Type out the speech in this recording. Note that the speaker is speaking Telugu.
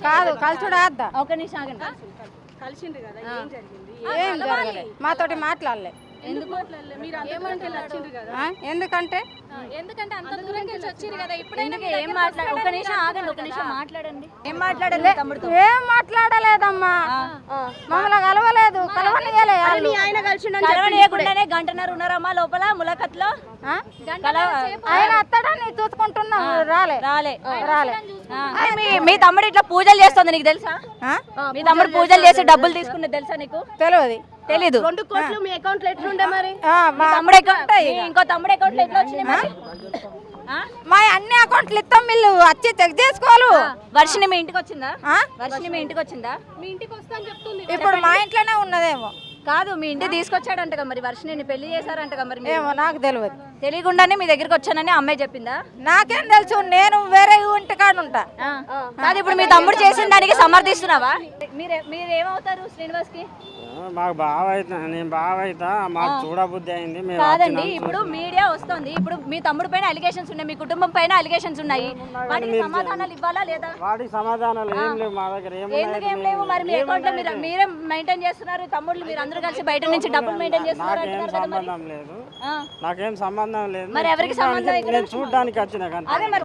కాదు కలుసుడా అద్దా ఒక నిమిషం ఆగండి. కలిసిండ్రు కదా ఏం జరిగింది ఏం జరగలేదు మాతోటి మాట్లాడలే ఎందుకు మీరు అంతమంది వచ్చిండ్రు కదా ఎందుకంటే ఎందుకంటే అంత దూరంకి వెళ్ళి వచ్చారు కదా ఎందుకు ఏం మాట్లాడ ఒక నిమిషం ఆగండి, ఒక నిమిషం మాట్లాడండి. ఏం మాట్లాడండి తమ్ముడితో? ఏం మాట్లాడలేదమ్మా మమ్మల్ని కలవలేదు కలవనియలే మీ ఆయన కలిసిండు కలవనీయకుండానే గంటన్నర ఉన్నారమ్మా లోపల ములకత్లో. ఆయన అత్తడాన్ని చూసుకుంటున్నాం రాలే రాలే రాలే మీ తమ్ముడు ఇట్లా పూజలు చేస్తుంది నీకు తెలుసా? మీ తమ్ముడు పూజలు చేసి డబ్బులు తీసుకున్నది తెలుసా నీకు? తెలియదు తెలీదు. 2 కోట్లు మీ అకౌంట్ లో ఎట్లుండే మరి మీ తమ్ముడు అకౌంట్ ఇంకో తమ్ముడు అకౌంట్ ఎట్లా వచ్చినాయి మరి? మా అన్ని అకౌంట్లు ఇస్తాం వీళ్ళు వచ్చి చెక్ చేసుకోవాలి వర్షిని మీ ఇంటికి వచ్చిందా? వర్షిని మీ ఇంటికి వచ్చిందా? మీ ఇంటికి వస్తా అని చెప్తుంది ఇప్పుడు మా ఇంట్లోనే ఉన్నదేమో కాదు మీ ఇంటికి తీసుకొచ్చాడంటగా మరి వర్షిని పెళ్లి చేశారంటగా మరి మీరు? ఏమో నాకు తెలియదు తెలియకుండానే మీ దగ్గరికి వచ్చానని అమ్మాయి చెప్పిందా? నాకేం తెలుసు నేను వేరే ఇంటికాడ ఉంటా కాదు ఇప్పుడు మీ తమ్ముడు చేసిన దానికి సమర్థిస్తున్నావా? మీరేమవుతారు శ్రీనివాస్ కి? మాకు బావ అవుతా నేను బావ అవుతా మాకు చూడబుద్ధి అయింది మేము కాదండి ఇప్పుడు మీడియా వస్తుంది, ఇప్పుడు మీ తమ్ముడు పైన అలిగేషన్స్ ఉన్నాయి, మీ కుటుంబం పైన అలిగేషన్స్ ఉన్నాయి, వాటికి సమాధానాలు ఇవ్వాలా లేదా? వాటికి సమాధానాలు ఏం లేవు మా దగ్గర ఎందుకు ఏం లేవు మరి? మీ అకౌంట్ లో మీరే మెయింటైన్ చేస్తున్నారు, తమ్ముళ్ళు మీరు అందరూ కలిసి బయట నుంచి డబ్బులు మెయింటైన్ చేస్తున్నారు నాకేం అంటున్నారు కదా మరి. సంబంధం లేదు నాకేం సంబంధం లేదు మరి ఎవరికి సంబంధం ఇక్కడ? నేను చూడడానికి వచ్చిన అదే మరి